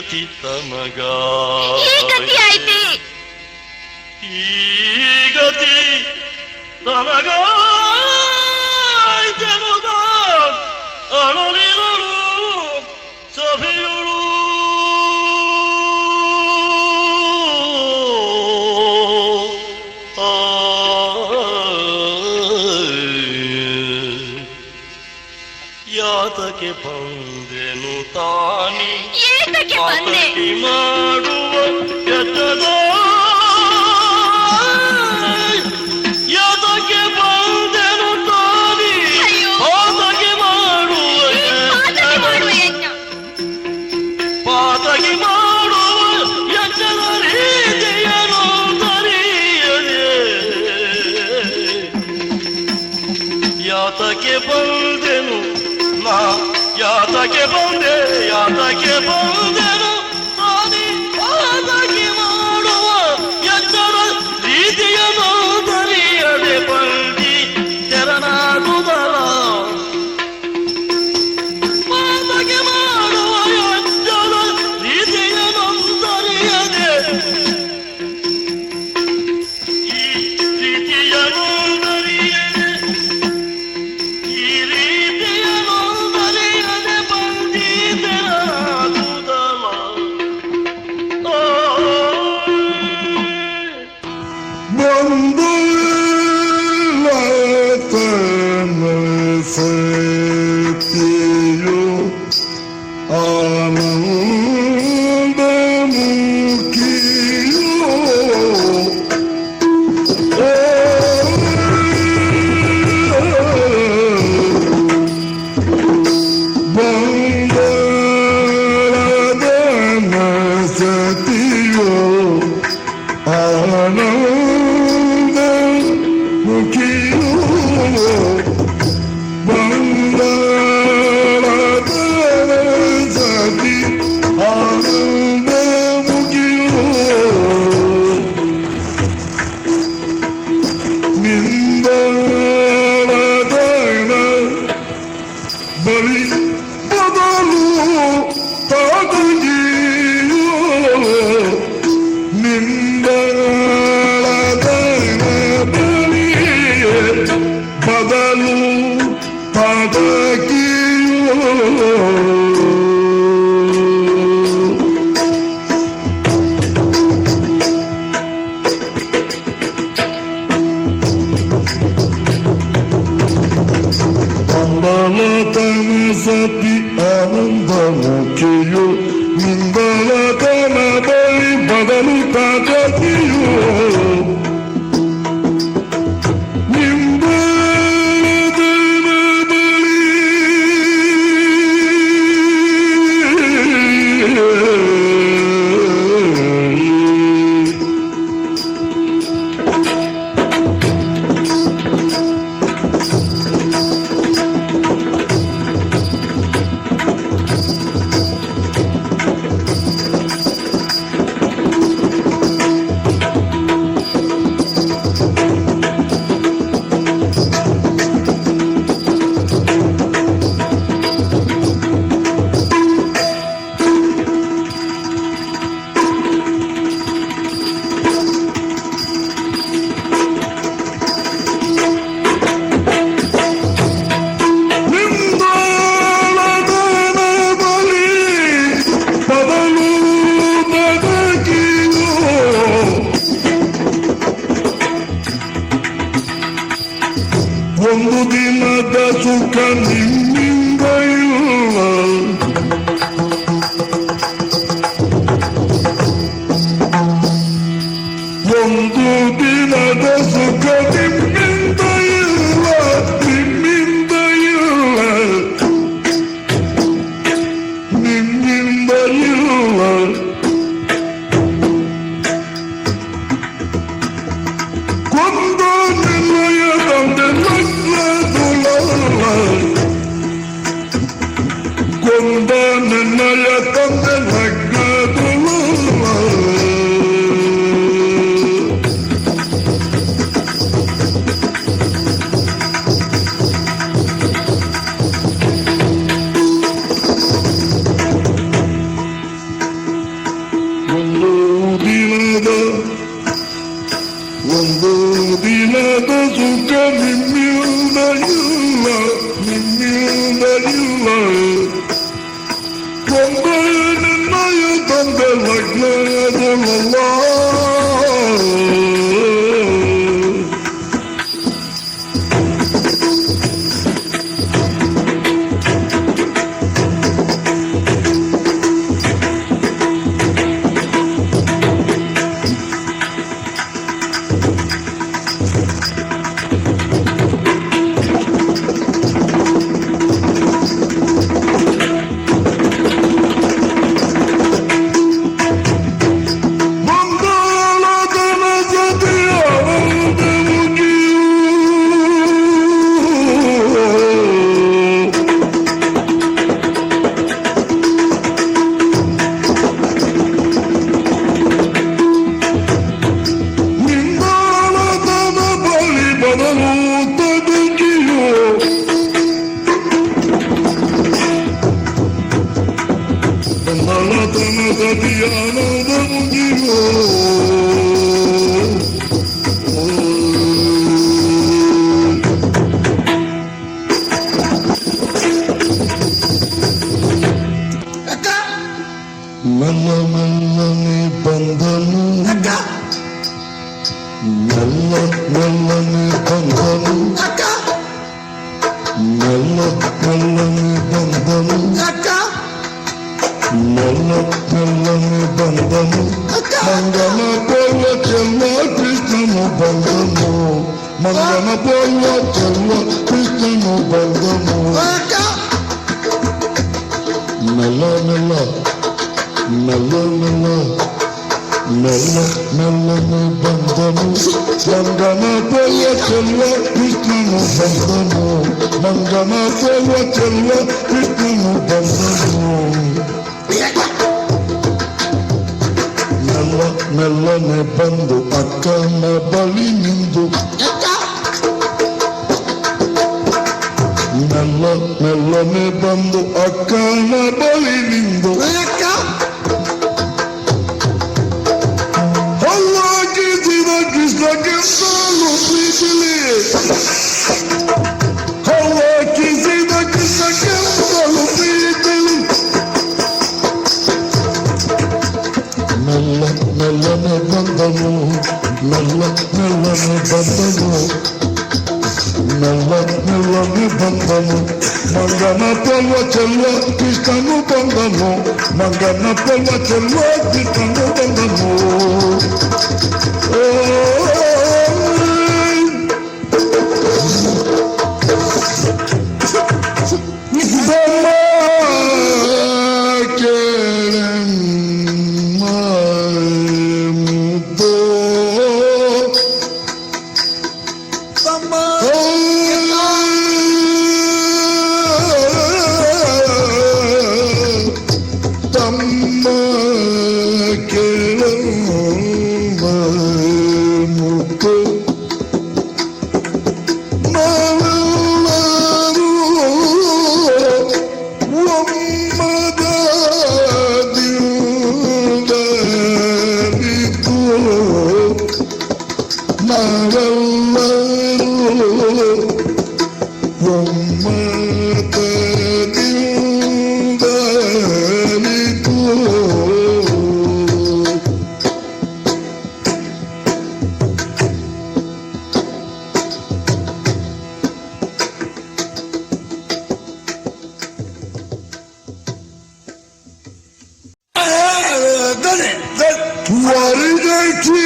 ಗತಿ ತಮಗ ಈ ಗತಿ ತಮಗ ಅಳಲಿಗಳು ಸಭೆಗಳು ಯಾತಕ್ಕೆ ಬಂದೆನು ತಾನಿ ಆತಕ್ಕೆ ಮಾಡುವ ಎತ್ತದ ಯಾತಕ್ಕೆ ಬಂದೆನು ತಾನಿ ಆತಕ್ಕೆ ಮಾಡುವ ಪಾತಕ್ಕೆ ಮಾಡುವ ಎತ್ತದ ರೀತಿಯನ್ನು ತರಿಯದೆ ಯಾತಕ್ಕೆ ಬಂದೆನು ಯಾತಕ್ಕೆ ಬಂದೆ ಯಾತಕ್ಕೆ ಬಂದೆನು ಆದಿ ಆತಕ್ಕೆ ಮಾಡುವ ಎತ್ತರ ರೀತಿಯನ್ನು ತರಿಯದೆ ಬಂದಿ ತೆರನಾಗುದಲ ಆತಕ್ಕೆ ಮಾಡುವ ಎತ್ತರ ರೀತಿಯನ್ನು ತರಿಯದೆ ಈ ರೀತಿಯನ್ನು ತರಿಯದೆ ಈ ರೀತಿಯನ್ನು ಸತಿ ಆನಂದ ಮುಖಿಯು ನಿಂದಲತನ ಬಳಿ ಬದಲು ತಾಕತಿಯು ಒಂದು ದಿನದ ಸುಖ ನಿಮ್ಮಿಂದ ಇಲ್ಲ ಒಂದು ದಿನದ ಸುಖ ನಿಮ್ಮಿಂದ ಇಲ್ಲ ನಿಮ್ಮಿಂದ ಇಲ್ಲ ನಿಮ್ಮಿಂದ ಇಲ್ಲ ಕೊಂದು ನಿಲಯದಂತೆ ಮೆಲ್ಲನೆ ಬಂದನು ಅಕ್ಕ ಮೆಲ್ಲನೆ ಬಂದನು ಮಂಗನ ಪೋಲ್ವ ಚೆಲ್ವ ಕೃಷ್ಣನು ಬಂದನು ಮಂಗನ ಪೋಲ್ವ ಚೆಲ್ವ ಕೃಷ್ಣನು ಬಂದನು ಅಕ್ಕ ಮೆಲ್ಲ ಮೆಲ್ಲ ಮೆಲ್ಲ ಮೆಲ್ಲ ಮೆಲ್ಲ ಮೆಲ್ಲನೆ ಬಂದನು ಮಂಗನ ಪೋಲ್ವ ಚೆಲ್ವ ಕೃಷ್ಣನು ಬಂದನು ಮಂಗನ ಪೋಲ್ವ ಚೆಲ್ವ ಕೃಷ್ಣನು ಬಂದನು ಮೆಲ್ಲ ಮೆಲ್ಲನೆ ಬಂದು ಅಕ್ಕನ ಬಳಿ ನಿಂದು ಅಕ್ಕ ಮೆಲ್ಲ ಮೆಲ್ಲನೆ ಬಂದು ಅಕ್ಕನ ಬಳಿ ನಿಂದು ಅಕ್ಕ ಹಲ್ಲಾಕಿಸಿದ ಕೃಷ್ಣಕ್ಕೆ ಸಾಲು ಪ್ರೀತಿಲಿ ಹಲ್ಲಾಕಿಸಿದ ಕೃಷ್ಣಕ್ಕೆ ಸಾಲು ಪ್ರೀತಿಲಿ ಮೆಲ್ಲ ಮೆಲ್ಲನೆ ಬಂದನು ಮೆಲ್ಲ ಮೆಲ್ಲನೆ ಬಂದನು ಮೆಲ್ಲ ಮೆಲ್ಲನೆ ಬಂದನು ಮಂಗನ ಪಲ್ವ ಚೆಲ್ವ ಕೃಷ್ಣನು ಬಂದನು ಮಂಗನ ಪಲ್ವ ಚೆಲ್ವ ಕೃಷ್ಣನು ಬಂದನು ತಮ್ಮ ತಮ್ಮ ಕೇಳಮ್ಮ ಮುತ್ತು ನಾವೆಲ್ಲರೂ ಒಮ್ಮದದಿಂದಲಿತು ನಾವೆಲ್ಲರೂ ಒಮ್ಮದದಿಂದಲಿತು ವರಿದಕ್ಕಿ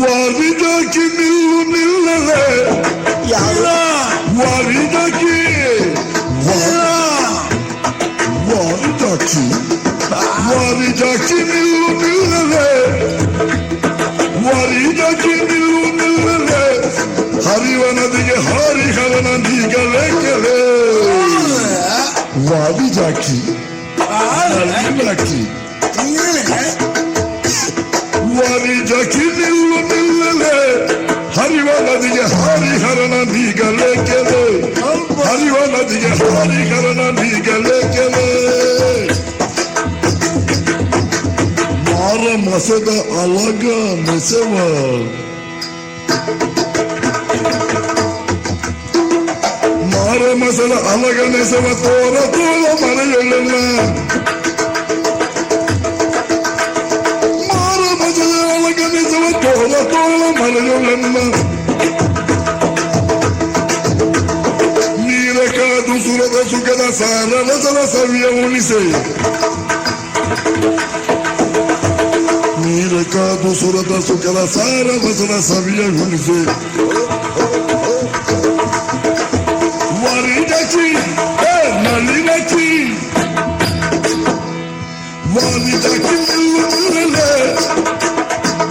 ವರಿದಕ್ಕಿ ನಿಲ್ಲು ನಿಲ್ಲಲೆ ವರಿದಕ್ಕಿ ವರಿದಕ್ಕಿ ವರಿದಕ್ಕಿ ನಿಲ್ಲು ನಿಲ್ಲಲೆ ವರಿದಕ್ಕಿ ನಿಲ್ಲು ನಿಲ್ಲಲೆ ಹರಿವ ನದಿಗೆ ಹರಿಹರನ ನೀಗಲೇಕಲೆ ವರಿದಕ್ಕಿ ವರಿದಕ್ಕಿ ನಿಲ್ಲು ನಿಲ್ಲಲೆ ಹರಿವ ನದಿಗೆ ಹರಿಹರನ ನೀಗಲೇಕೆಲೆ ಹರಿವ ನದಿಗೆ ಹರಿಹರನ ನೀಗಲೇಕೆಲೆ ಮಾರ ಮಸದ ಅಲಗ ನೆಸವ ಮಾರ ಮಸದ ಅಲಗ ನೆಸವ ತೋರ ತೋರ ಮನೆಯೊಳ್ಳೆಲ್ಲ ಮಾರ ಮಸದ ಅಲಗ ನೆಸವ ತೋರ ತೋರ ಮನೆಯೊಳ್ಳೆಲ್ಲ ನೀರ ಕಾದು ಸುರದ ಸುಖದ ಸಾರಸದ ಸವಿಯ ಉಣಿಸೆ ನೀರ ಕಾದು ಸುರದ ಸುಖದ ಸಾರಸದ ಸವಿಯ ಉಣಿಸೆ ವರಿದಕ್ಕಿ ನಳಿನಕ್ಕಿ ವರಿದಕ್ಕಿ ನಿಲ್ಲು ನಿಲ್ಲಲೆ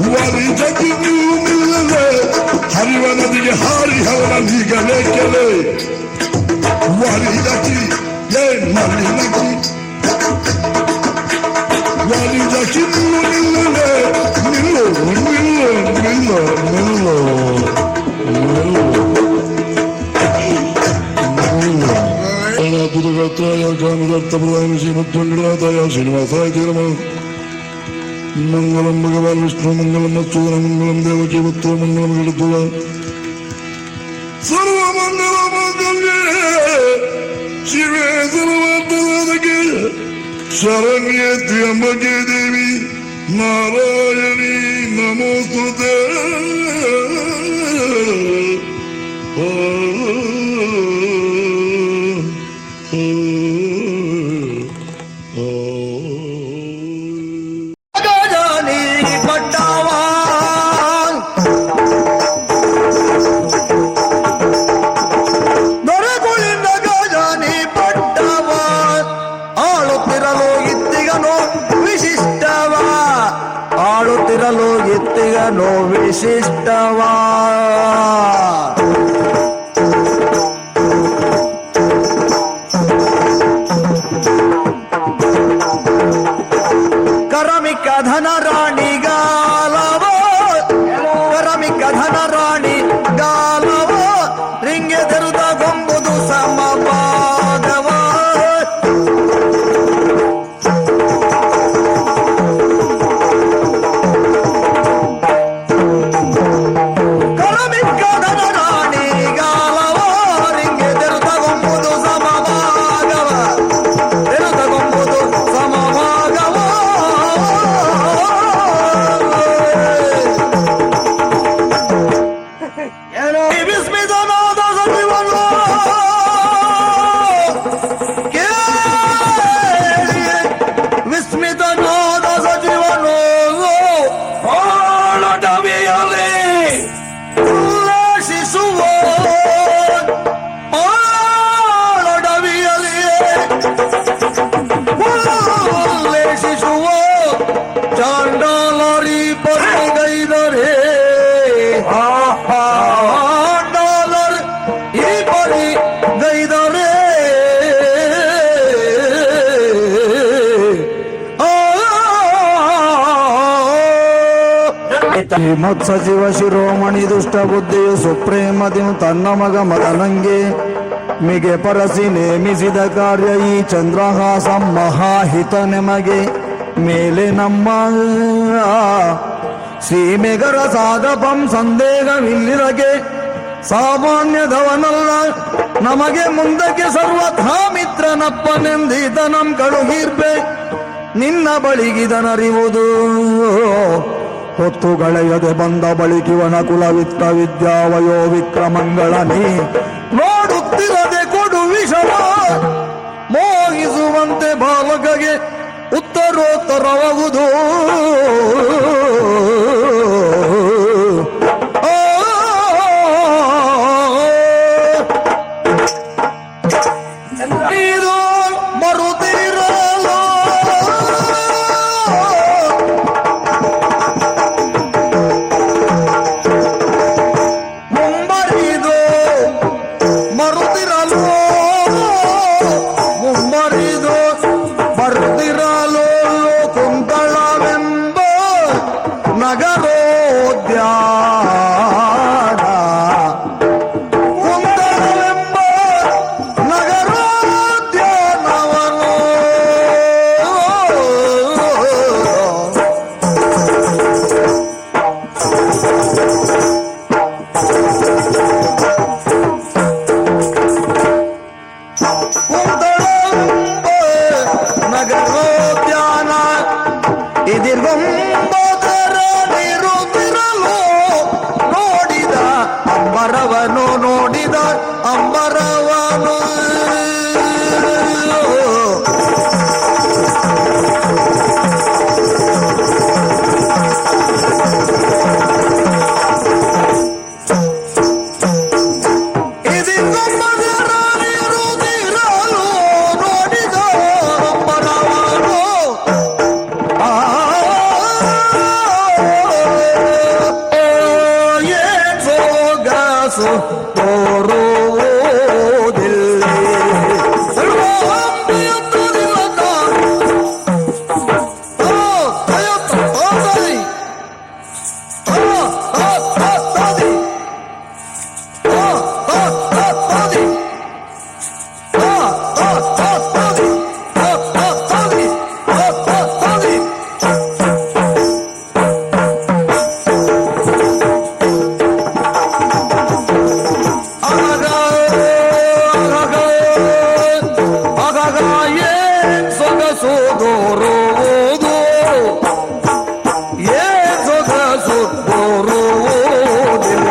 ವರಿದಕ್ಕಿ ನಿಲ್ಲು ನಿಲ್ಲಲೆ ಹರಿವ ನದಿಗೆ ಹರಿಹರನ ನೀಗಲೇಕೆಲೆ ವರಿದಕ್ಕಿ ನಳಿನಕ್ಕಿ ವರಿದಕ್ಕಿ ನಿಲ್ಲು ನಿಲ್ಲಲೆ ನಿಲ್ಲು ನಿಲ್ಲು ನಿಲ್ಲು ನಿಲ್ಲು ನಿಲ್ಲು ದುರ್ಗತ್ರಾಯ ಕಾಮದರ್ಥಪ್ರದಾಯ ಶ್ರೀಮದ್ವಂಗರಾಯ ಶ್ರೀನಿವಾಸಾಯ ನಮ ಮಂಗಲಂ ಭಗವಾನ್ ವಿಷ್ಣು ಮಂಗಲಂ ಮತ್ಸೂರ ಮಂಗಲಂ ದೇವಕಿ ಪುತ್ರ ಮಂಗಲಂ ಗರುಡ ಸರ್ವಮಂಗಲ ಮಾಂಗಲ್ಯೆ ಶಿವೆ ಸರ್ವಾರ್ಥಸಾಧಕೆ ಶರಣ್ಯೆ ತ್ರ್ಯಂಬಕೆ ದೇವಿ ನಾರಾಯಣಿ ನಮೋಸ್ತುತೆ ವಿಸ್ಮಿತನಾದ ಸಚಿವನು ವಿಸ್ಮಿತನಾದ ಸಚಿವನು ಆಳಡವಿಯಲಿ ಉಲ್ಲಾಸಿಸುವ ಆಳಡವಿಯಲಿ ಉಲ್ಲೇಖಿಸುವ ಚಾಂಡಾಲರಿ ಪರಿಗೈದರೆ ಡಾಲರ್ ಈ ಪರಿ ಗೈದರೆ ಮತ್ಸಚಿವ ಶಿರೋಮಣಿ ದುಷ್ಟ ಬುದ್ಧಿಯು ಸುಪ್ರೇಮದಿನು ತನ್ನ ಮಗ ಮದನಂಗೆ ಮಿಗೆ ಪರಸಿ ನೇಮಿಸಿದ ಕಾರ್ಯ ಈ ಚಂದ್ರಹಾಸ ಮಹಾಹಿತ ನಿಮಗೆ ಮೇಲೆ ನಮ್ಮ ಶ್ರೀಮೆಗರ ಸಾಧಪಂ ಸಂದೇಹವಿಲ್ಲಿರಗೆ ಸಾಮಾನ್ಯದವನಲ್ಲ ನಮಗೆ ಮುಂದಕ್ಕೆ ಸರ್ವಥಾ ಮಿತ್ರನಪ್ಪನೆಂದೀತನಂ ಕಳುಹಿರ್ಬೆ ನಿನ್ನ ಬಳಿಗಿದನರಿವುದು ಹೊತ್ತುಗಳೆಯದೆ ಬಂದ ಬಳಿಕಿವನ ಕುಲವಿತ್ತ ವಿದ್ಯಾವಯೋ ವಿಕ್ರಮಂಗಳನಿ ನೋಡುತ್ತಿರದೆ ಕೊಡು ವಿಷಮ ಮೋಹಿಸುವಂತೆ ಬಾಲಕಗೆ ಉತ್ತರೋತ್ತರವಾಗುವುದು ಇದು ಮರುತಿರಲು ಮುಂಬರಿದು ಮರುತಿರಲು ಮುಂಬರಿದು ಮರುತಿರಲು ಕುಂತಳವೆಂಬ ನಗರೋದ್ಯಾನ ಕುಂತಳವೆಂಬ ನಗರೋದ್ಯಾನವನು ಕುಂತಳವೆಂಬ ನಗರೋದ್ಯಾನ ಇದಿರ್ಗೊಂಬದರ ನಿರುತ್ತಿರಲು ನೋಡಿದ ಅಂಬರವನು ನೋಡಿದ ಅಂಬರವನು ಇದಿರ್ಗೊಂಬದರ ನಿರುತ್ತಿರಲು ನೋಡಿದ ಅಂಬರವನು ಏನ್ ಸೊಗಸು ತೋರುವುದಿಲ್ಲ ಏನ್ ಸೊಗಸು ತೋರುವುದು ಏನ್ ಸೊಗಸು ತೋರುವುದಿಲ್ಲ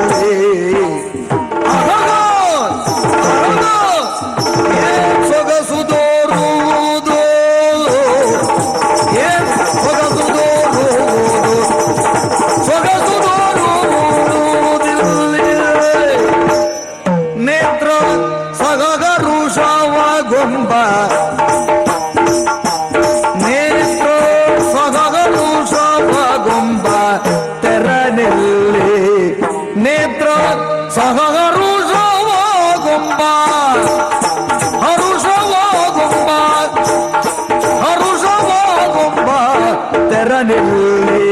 ಏನ್ ಸೊಗಸು ತೋರುವುದು ಏನ್ ಸೊಗಸು ತೋರುವುದು ಸೊಗಸು ತೋರುವುದಿಲ್ಲ ನೇತ್ರ ಸಗಗರುಷವಗೊಂಬ ನೇತ್ರ ಸಗಗರುಷವಗೊಂಬ ತೆರನೆಲ್ಲಿ ನೇತ್ರ ಸಗಗರುಷವಗೊಂಬ ಹರುಷವಗೊಂಬ ಹರುಷವಗೊಂಬ ತೆರನೆಲ್ಲಿ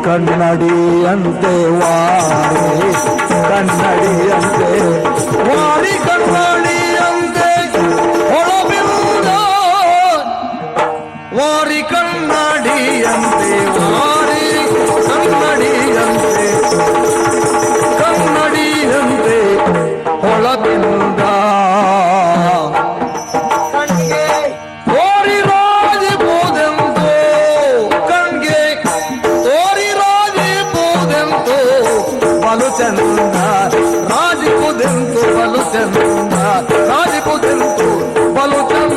ಕನ್ನಡಿಯಂತೆ ವಾರಿ ಕನ್ನಡಿಯಂತೆ ವಾರಿ ಕನ್ನಡಿಯಂತೆ ಹೊಳಬಿರುವುದ ವಾರಿ ಕನ್ನಡಿಯಂತೆ ವಾರಿ ಕನ್ನಡಿಯಂತೆ ಬಲು ಚಂದ ರಾಜಿಪುದೆಂತು ಬಲು ಚಂದ ರಾಜಿಪುದೆಂತು ಬಲು ಚಂದ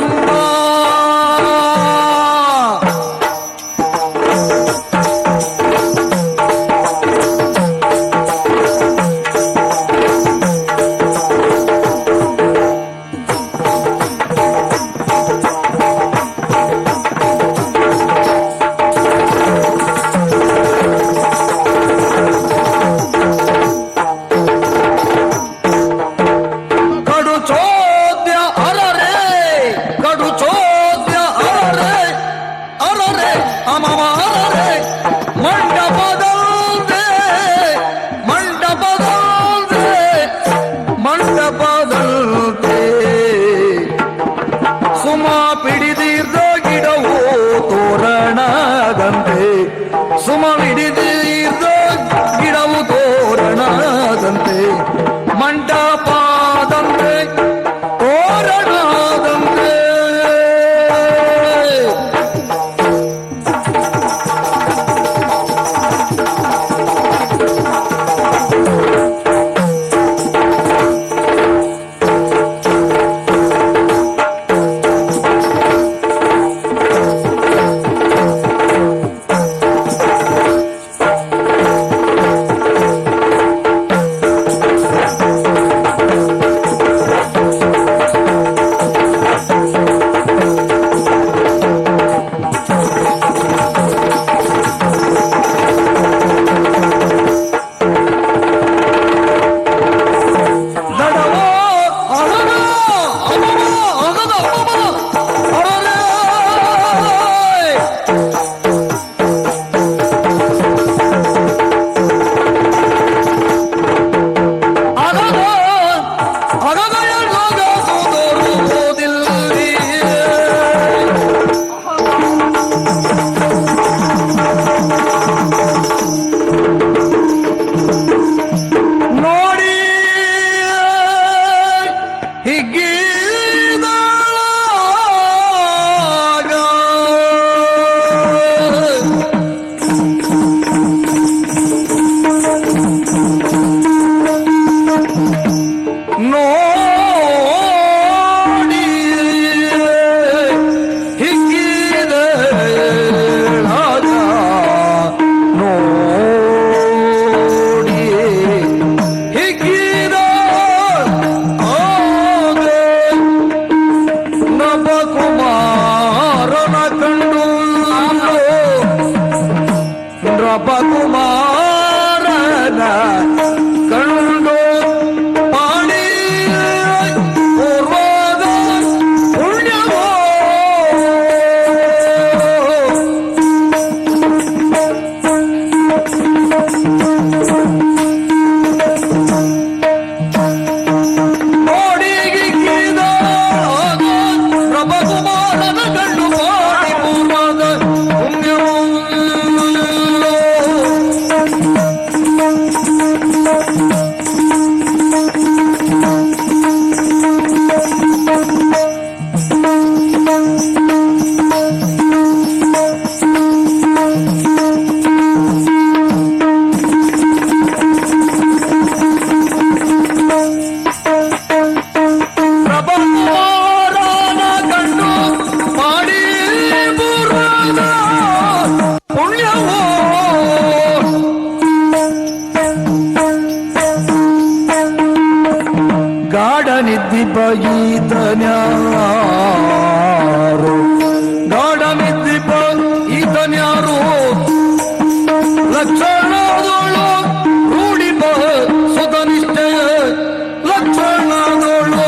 ಸುಮ ಹಿಡಿದಿದ್ದ ಗಿಡವು ತೋರಣದಂತೆ ಮಂಟಪದಂತೆ ತೋರಣದಂತೆ ಕುಮಾರನ ಕಂಡು ಪಾಣಿ ಪೂರ್ವದ ಪುಣ್ಯವೋ ನೋಡಿಗಿಕ್ಕಿದ ಪ್ರಭಕುಮಾರನ ಕಂಡು ಪಾಣಿ ಪೂರ್ವದ ಪುಣ್ಯವೋ ಈತನ್ಯಾರು ಗಾಢಮಿದ್ದಿಪ ಈತನ್ಯಾರು ಲಕ್ಷಣದೋಳು ರೂಢಿಪ ಸುತನಿಶ್ಚಯ ಲಕ್ಷಣದೋಳು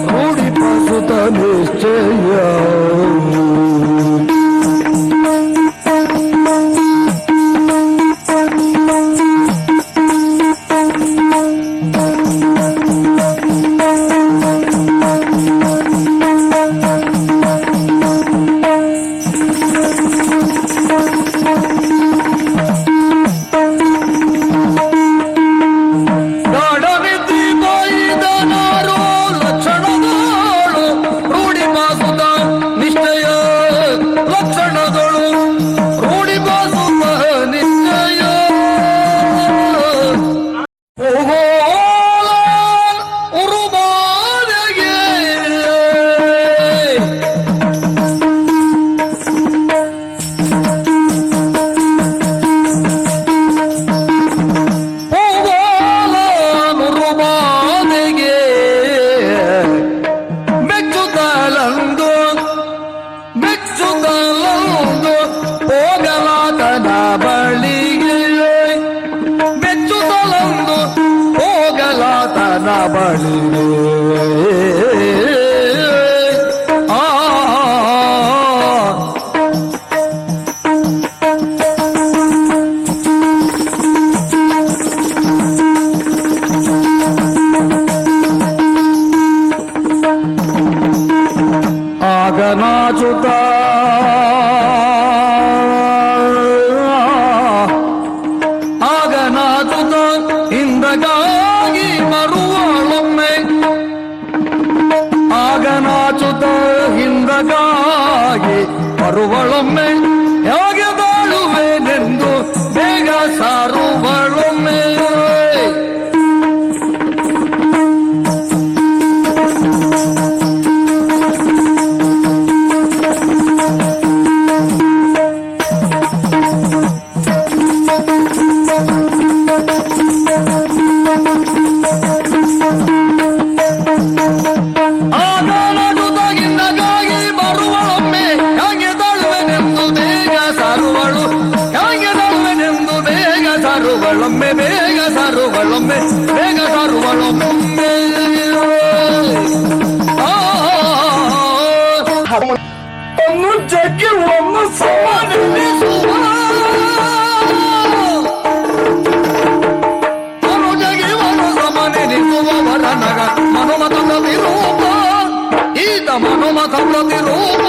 ರೂಢಿಪ ಸುತನಿಶ್ಚಯ ಬಳಿಗೆ ಆ ಆಗ ನಾಚುತ್ತ ಹಿಂದಗಾಗಿ ಬರುವಳೊಮ್ಮೆ ಆಗ ನಾಚುತ್ತ ಹಿಂದಗಾಗಿ ಬರುವಳೊಮ್ಮೆ ಹೇಗೆ ಬಾಳುವೆನೆಂದು ಬೇಗ ಸಾರುವಳೊಮ್ಮೆ ಸಾರುವಳೊಮ್ಮೆ ಬೇಗ ಸಾರುವಳೊಮ್ಮೆ ಬೇಗ ಸಾರುವಳೊಮ್ಮೆ ಒಂದು ಜಗ್ಗಿ ಒಂದು ಸಮಾನಿಸುವ ಜಗಿ ಒಂದು ಸಮಾನಿಸುವವರ ನಗ ಮನುಮತ ಪ್ರತಿರೂಪ ಈತ ಮನುಮತ ಪ್ರತಿರೂಪ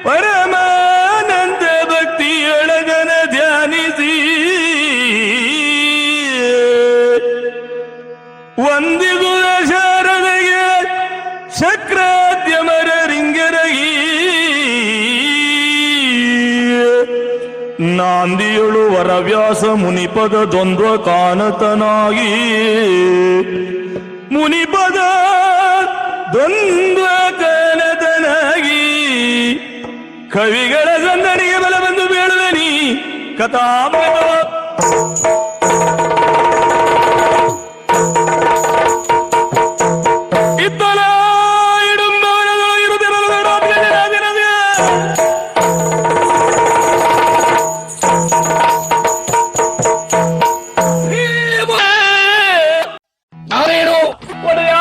ಪರಮಾನಂದ ಭಕ್ತಿಯೊಳಗನ ಧ್ಯಾನಿಸಿ ವಂದಿಗುವ ಶಾರದೆಗೆ ಚಕ್ರಾದ್ಯಮರ ರಿಂಗರಗಿ ನಾಂದಿಯೊಳು ವರವ್ಯಾಸ ಮುನಿಪದ ದ್ವಂದ್ವ ಕಾನತನಾಗಿ ಮುನಿಪದ ದ್ವಂದ್ವ ಕಾನತನಾಗಿ ಕವಿಗಳ ಸಂದನಿಗೆ ಬಲ ಬಂದು ಬೀಳುವೆ ನೀ ಕಥಾಮೃತ ಇದ್ದಲ ಇಡುಂಬವನಗಳು ಇರುತ್ತಿರಲು ರಾಜನವೇ ನಾನೇನು ಒಡೆಯ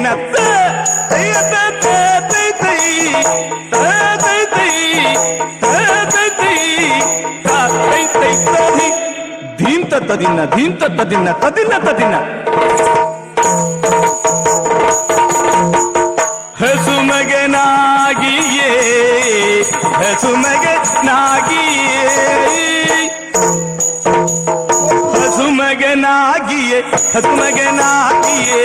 ಮೆತ್ತ ತೈಯ ತೈ ತೈ ತೈ ತೈ ತೈ ತೈ ತೈ ತೈ ತೈ ಧೀಂ ತದಿನ್ನ ಧೀಂ ತದಿನ್ನ ತದಿನ್ನ ತದಿನ್ನ ಹಸುಮಗನಾಗಿಯೇ ಹಸುಮಗನಾಗಿಯೇ ಹಸುಮಗನಾಗಿಯೇ ಹಸುಮಗನಾಗಿಯೇ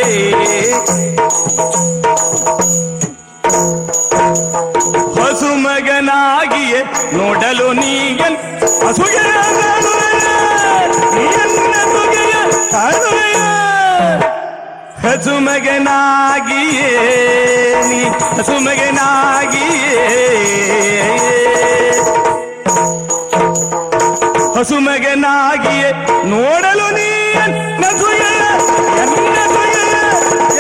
ಹಸುಮಗನಾಗಿಯೇ ನೋಡಲು ನೀಯನ್ ಹಸುಗೆಯ ನೀಯನ್ನ ತುಗೆಯ ತಾಳುವೆಯ ಹಸುಮಗನಾಗಿಯೇ ನೀ ಹಸುಮಗನಾಗಿಯೇ ಹಸುಮಗನಾಗಿಯೇ ನೋಡಲು ನೀ ಎನ್ನ ತುಗೆಯ ಎನ್ನ ತುಗೆಯ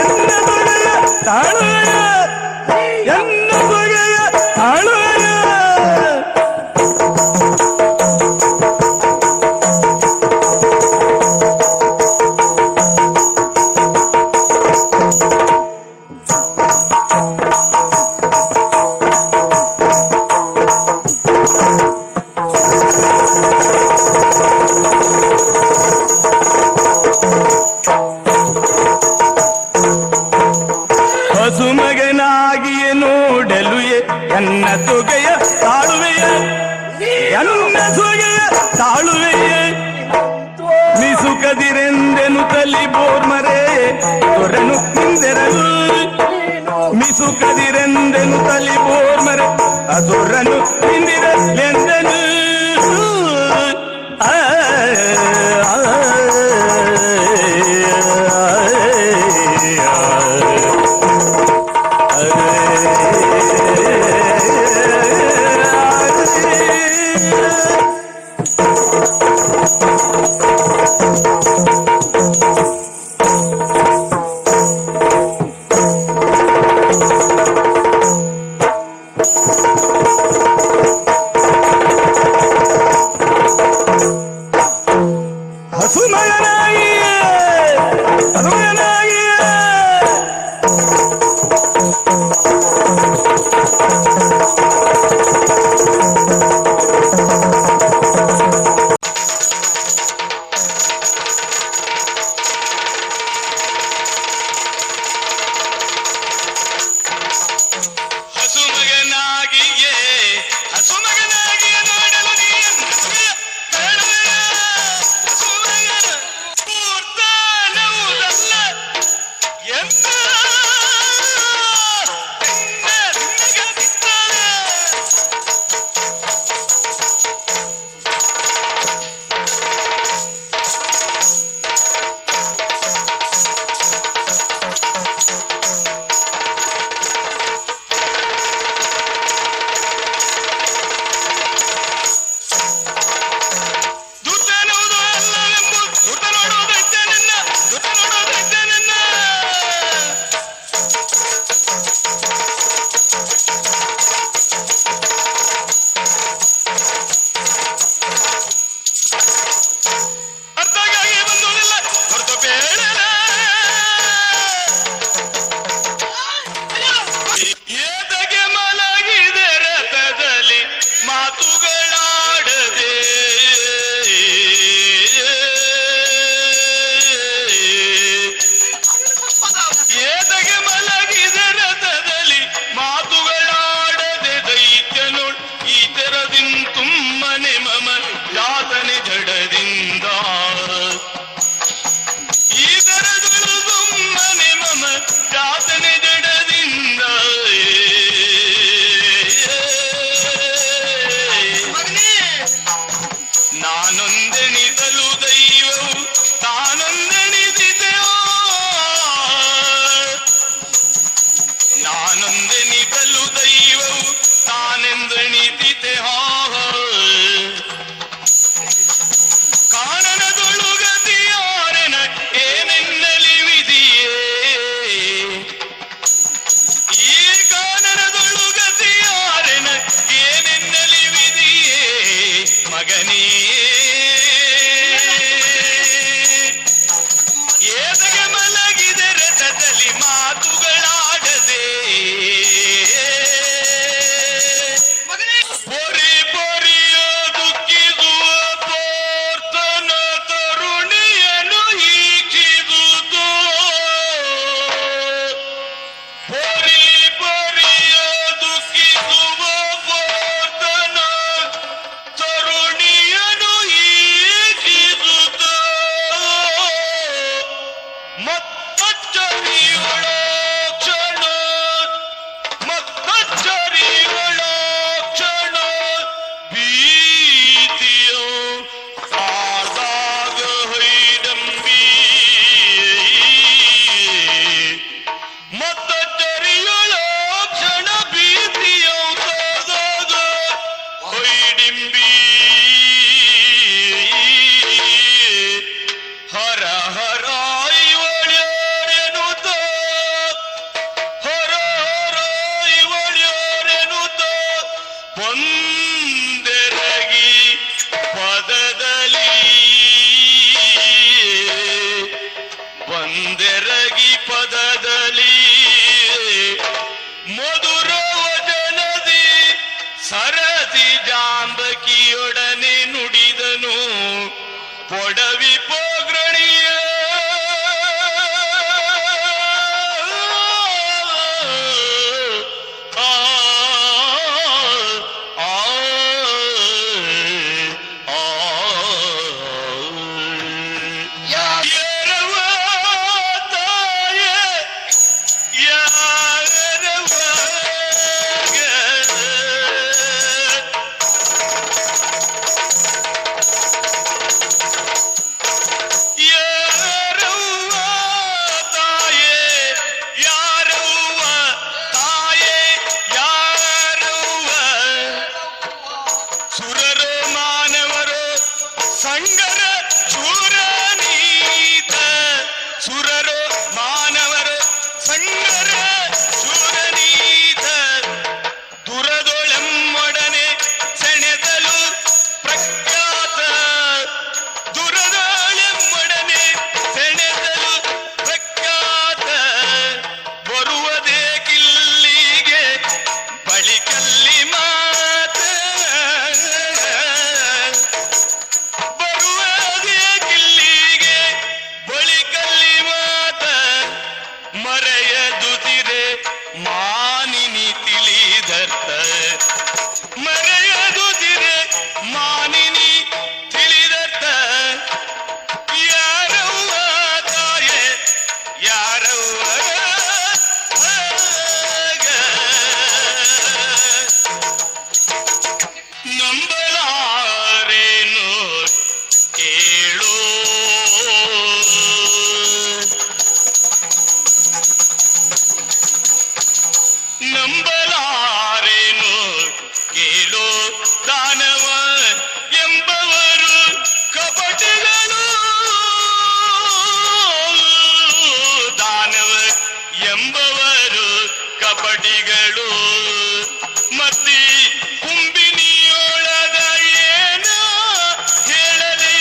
ಎನ್ನ ತುಗೆಯ ತಾಳುವೆಯ ಎನ್ನ ತುಗೆಯ ತಾಳುವೆಯ ಹಸುಮಗನಾಗಿಯೇ ನೋಡಲು ಎನ್ನ ತುಗೆಯ ತಾಳುವೆಯ ಎನ್ನ ತುಗೆಯ ತಾಳುವೆಯ ಮಿಸುಕದಿರೆಂದೆನು ತಲಿ ಬೋರ್ಮರೆ ತೊರನು ನಿಂದೆರಲು ಮಿಸುಕದಿರೆಂದೆನು ತಲಿ ಬೋರ್ಮರೆ ಅದೊರನು ನಿಂದಿರಲೆಂದೆನು ಹಸುಮಗನಾಗಿಯೇ ಹಸುಮಗನಾಗಿಯೇ ಬಂದೆರಗಿ ಪದದಲ್ಲಿ ಬಂದೆರಗಿ ಪದದಲ್ಲಿ ಮಧುರ ವಚನದಿ ಸರಸಿ ಜಾಂಬಕಿಯೊಡನೆ ನುಡಿದನು ಪೊಡವಿ ಪೋಗ್ರಣಿಯ ಸುರರು ಮಾನವರು ಸಂಗರ ಶೂರನೀತ ಸುರರು ಮಾನವರು ಸಂಗರ ಶೂರನೀತ ದುರದೊಳೆಮ್ಮೊಡನೆ ಸೆಣೆದಲು ಪ್ರಖ್ಯಾತ ದುರದೊಳೆಮ್ಮೊಡನೆ ಸೆಣೆದಲು ಪ್ರಖ್ಯಾತ ಬರುವುದೇ ಕಿಲ್ಲಿಗೆ ಬಳಿಕಲ್ಲಿ ಮಾತ ಬರುವುದೇ ಕಿಲ್ಲಿಗೆ ಬಳಿಕಲ್ಲಿ ಮಾತ ಮರೆಯದುದಿರೆ ಮಾನಿನಿ ತಿಳಿದತ್ತ ಮರೆಯದುದಿರೆ ಮಾನಿನಿ ತಿಳಿದತ್ತ ಯಾರವ್ವ ತಾಯೆ ಯಾರವ್ವ ನಂಬಲಾರೇನು ಕೇಳೋ ನಂಬಲಾರೇನು ಕೇಳೋ ದಾನವ ಎಂಬವರು ಕಪಟಿಗಳು ದಾನವ ಎಂಬವರು ಕಪಟಿಗಳು ಮತ್ತಿ ಕುಂಬಿನಿಯೊಳಗ ಏನ ಹೇಳಲಿ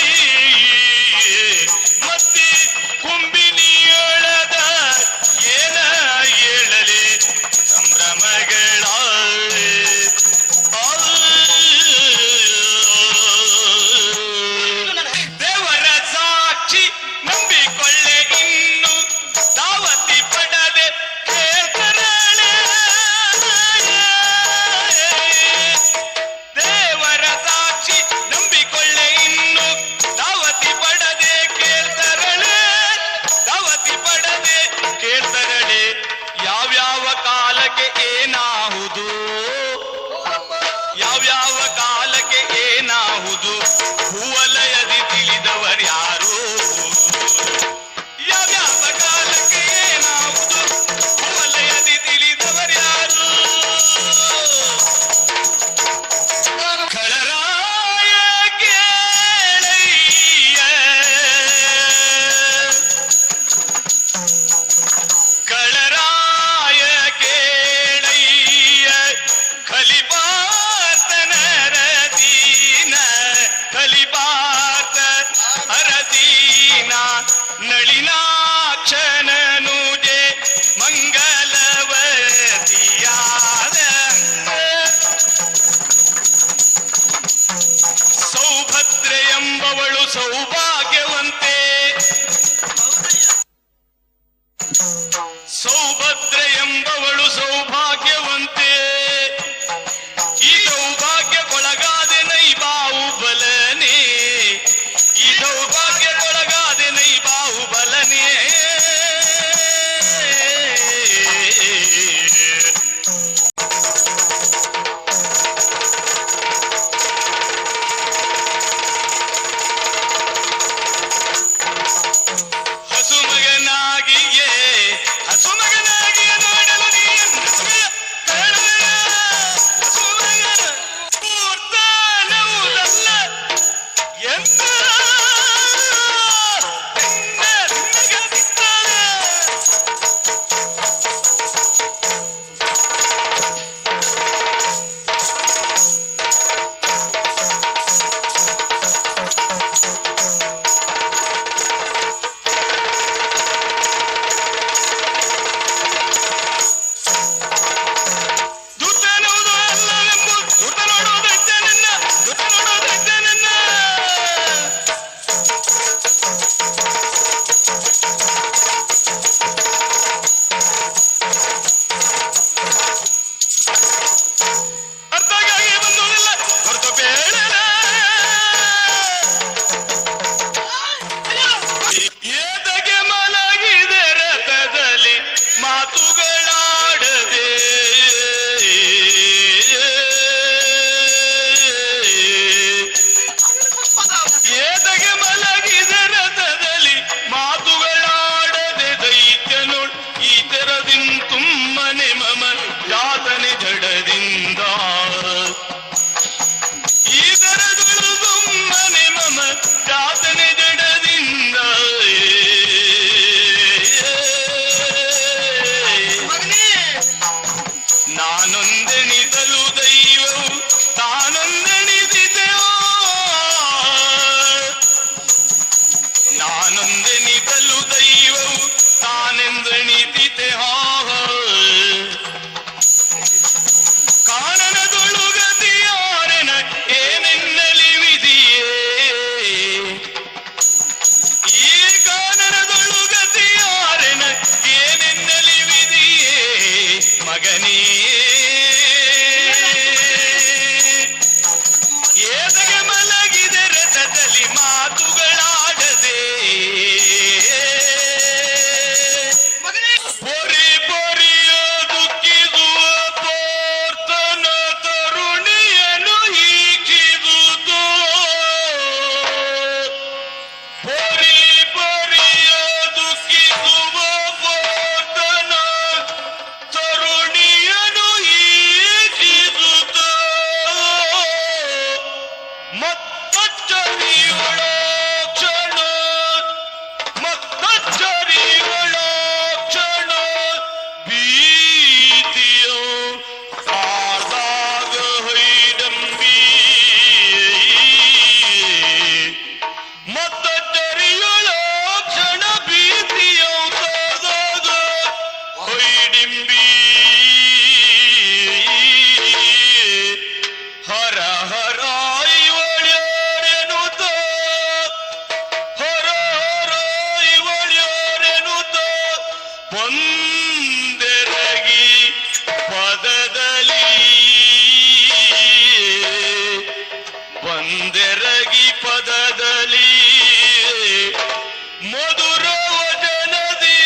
ಮತ್ತಿ ಕುಂಬಿನಿಯೊಳಗ ಏನ ಹೇಳಲಿ ಸಂಭ್ರಮಗಳ ದೇವರ ಸಾಕ್ಷಿ ನಂಬಿಕೊಳ್ಳೆ ಇನ್ನು ದಾವತಿ ಪಡದೆ ಕೇಳ್ಕರಳೆ ದೇವರ ಸಾಕ್ಷಿ ನಂಬಿಕೊಳ್ಳೆ ಇನ್ನು ದಾವತಿ ಪಡದೆ ಕೇಳ್ತರಳೆ ದಾವತಿ ಪಡದೆ ಕೇಳ್ತರಳೆ ಯಾವ್ಯಾವ ಕಾಲಕ್ಕೆ ಏನಾಹುದು ಯಾವ್ಯಾವ ಕಾಲಕ್ಕೆ ಏನಾಹುದು ಹೂವಲಯದಿ ತಿಳಿದವರ್ಯಾರು ಯಾವ್ಯಾವ ಕಾಲಕ್ಕೆ ಏನಾಹುದು ಹೂವಲಯದಿ ತಿಳಿದವರ್ಯಾರು ಖಳರಾಯ ಕೇಳಯ್ಯ ಕಳರಾಯ ಕೇಳಯ್ಯ ಖಲಿಪಾತನ ರದೀನ ಖಲಿಪಾತ ಅರದೀನ ನಳಿನಾಕ್ಷನನುಜೆ ಮಂಗಲವತಿಯಾದ ಸೌಭದ್ರೆ ಎಂಬವಳು ಸೌಭಾಗ್ಯವಂತೆ ಸೌಭದ್ರೆ ಎಂಬವಳು ಸೌಭಾಗ್ಯವಂತೆ ಈ ಸೌಭಾಗ್ಯಕ್ಕೊಳಗಾದೆ ನೈ ಬಾಹುಬಲನೆ ಈ ಸೌಭಾಗ್ಯಕ್ಕೊಳಗಾದೆ ನೈ ಬಾಹುಬಲನೆ ಹಸುಮಗನಾಗಿಯೇ ಹಸುಮಗನಾಗಿಯೇ ನೋಡಲು ನೀ ಕಳ ಮಗನೇ ಏದಗೆ ಮಲಗಿದೆ ರಥದಲ್ಲಿ ಮಾತುಗಳಾಡದೆ ಪೊರಿ ಪೊರಿಯೋ ದುಃಖಿಸುವ ಪೋರ್ತನ ತರುಣಿಯನು ಹೀಗಿದುದು ಪೊರಿ ಪೊರಿಯೋ ದುಃಖಿಸುವ ಪೋರ್ತನ ತರುಣಿಯನು ಹೀಗಿದುದು ಮತ್ತಚ್ಚರಿಯೊಳೋ ಕ್ಷಣ ಮತ್ತಚ್ಚರಿಯೊಳೋ ಕ್ಷಣ ಭೀತಿಯೋ ಆದಾಗ ಹೊಯ್ದಂಬಿ ಮತ್ತಚ್ಚರಿಯೊಳೋ ಕ್ಷಣ ಭೀತಿಯೋ ಆದಾಗ ಹೊಯ್ಡಿಂಬಿ ಹರ ಹರ ಇವಳ್ಯೋರೆನುತ ಹರ ಹರ ಇವಳ್ಯೋರೆನುತ ಬಂದೆರಗಿ ಪದದಲ್ಲಿ ಬಂದೆರಗಿ ಪದದಲ್ಲಿ ಮಧುರ ವಚನದಿ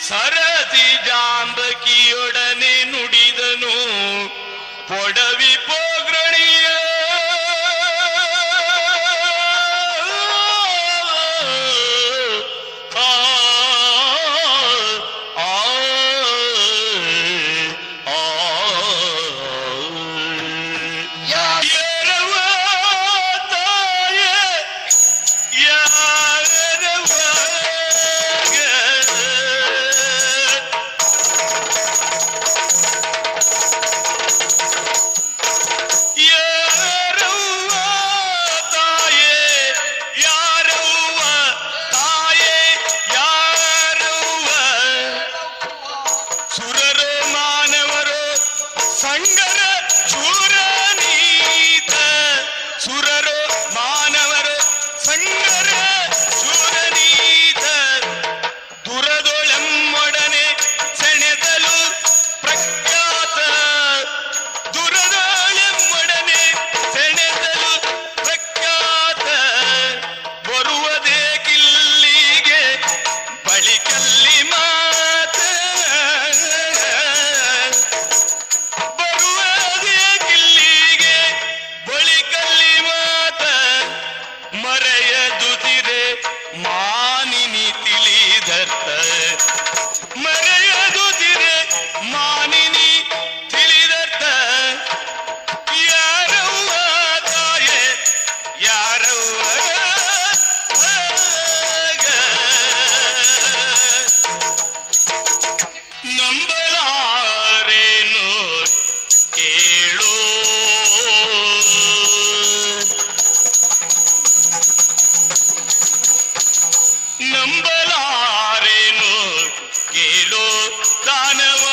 ಸರದಿ ಜಾಂಬಕಿಯೊಡನೆ ನುಡಿದನು ಪೊಡವಿ ಪೋಗ್ರಣಿಯ ಆ, ಆ, ಆ, ಯಾರವ್ವ ತಾಯೆ ಯಾರವ್ವ ಯಾರವ್ವ ತಾಯೆ ಯಾರವ್ವ ತಾಯೆ ಯಾರವ್ವ ಸುರರು ಮಾನವರು ಸಂಗರ ಚೂರನೀತ ಸುರರು ಮಾನವರು ಸಂಗರ ಚೂರನೀತ ದುರದೊಳೆಮ್ಮೊಡನೆ ಸೆಣೆದಲು ಪ್ರಖ್ಯಾತ ದುರದೊಳೆಮ್ಮೊಡನೆ ಸೆಣೆದಲು ಪ್ರಖ್ಯಾತ ಬರುವುದೇ ಕಿಲ್ಲಿಗೆ ಬಳಿಕಲ್ಲಿ ಮಾತ ಬರುವುದೇ ಕಿಲ್ಲಿಗೆ ಬಳಿಕಲ್ಲಿ ಮಾತ ಮರೆಯದುದಿರೆ ಮಾನಿನಿ ತಿಳಿದರ್ಥ ಮರೆಯದುದಿರೆ ಮಾನಿನಿ ತಿಳಿದರ್ಥ ಯಾರವ್ವ ತಾಯೆ ಯಾರವ್ವ ನಂಬಲಾರೇನು ಕೇಳೋ ನಂಬಲಾರೇನು ಕೇಳೋ ದಾನವ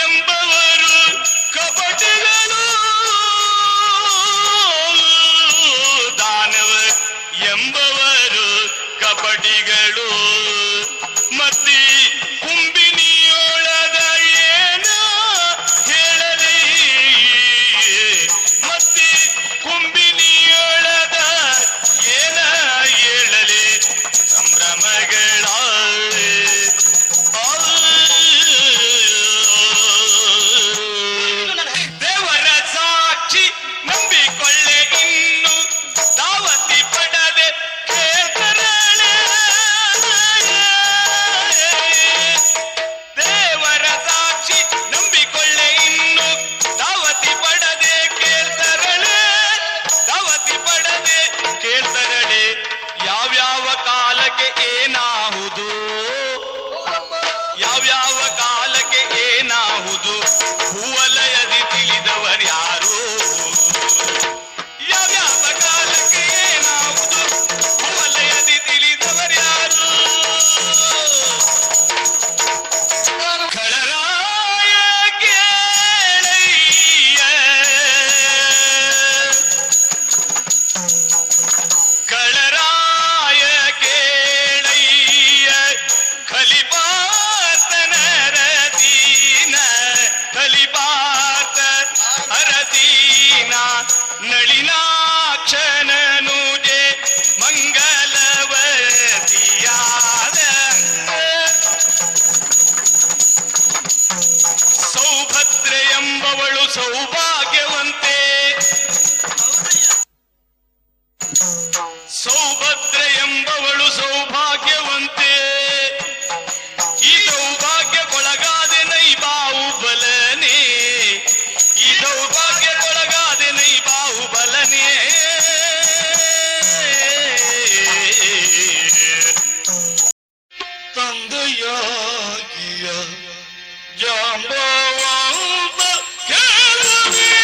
ಎಂಬವರು ಕಪಟಿಗಳು ದಾನವ ಎಂಬವರು ಕಪಟಿಗಳು ಮತ್ತಿ ಕುಂಬಿನಿಯೊಳದ ಏನ ಹೇಳಲಿ ಮತ್ತಿ ಕುಂಬಿನಿಯೊಳದ ಏನ ಹೇಳಲಿ ಸಂಭ್ರಮಗಳ ದೇವರ ಸಾಕ್ಷಿ ನಂಬಿಕೊಳ್ಳೆ ಇನ್ನು ದಾವತಿ ಪಡದೆ ಕೇಳ್ತರಳೆ ದೇವರ ಸಾಕ್ಷಿ ನಂಬಿಕೊಳ್ಳೆ ಇನ್ನು ದಾವತಿ ಪಡದೆ ಕೇಳ್ತರಳೆ ದಾವತಿ ಪಡದೆ ಕೇಳ್ತರಳೆ ಯಾವ್ಯಾವ ಕಾಲಕ್ಕೆ ಏನಾಹುದು ಯಾವ್ಯಾವ ಕಾಲಕ್ಕೆ ಏನಾಹುದು ಭೂವಲಯದಿ ತಿಳಿದವರ್ಯಾರು ಯಾವ್ಯಾವ ಕಾಲಕ್ಕೆ ಏನಾಹುದು ಭೂವಲಯದಿ ತಿಳಿದವರ್ಯಾರು ಕಳರ ಸೌಭಾಗ್ಯವಂತೆ ಸೌಭದ್ರೆ ಎಂಬವಳು ಸೌಭಾಗ್ಯವಂತೆ ಈ ಸೌಭಾಗ್ಯಕ್ಕೊಳಗಾದೆ ನೈ ಬಾಹುಬಲನೆ ಈ ಸೌಭಾಗ್ಯಕ್ಕೊಳಗಾದೆ ನೈ ಬಾಹುಬಲನೆ ತಂದೆಯಾಗಿಯ ಜಾಂಬವಂತ ಕೇಳುವಿಯ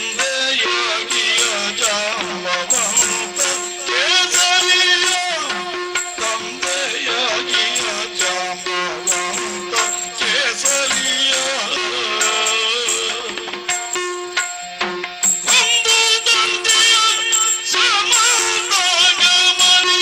ತಂದೆಯಾಗಿಯ ಜಾಂಬವಂತ ಕೇಸರಿಯ ತಂದೆಯಾಗಿಯ ಜಾಂಬವಂತ ಕೇಸರಿಯ ಒಂದು ತಂದೆಯ ಸಮಾಧಾನ ಮನೆ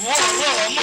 ವರಮ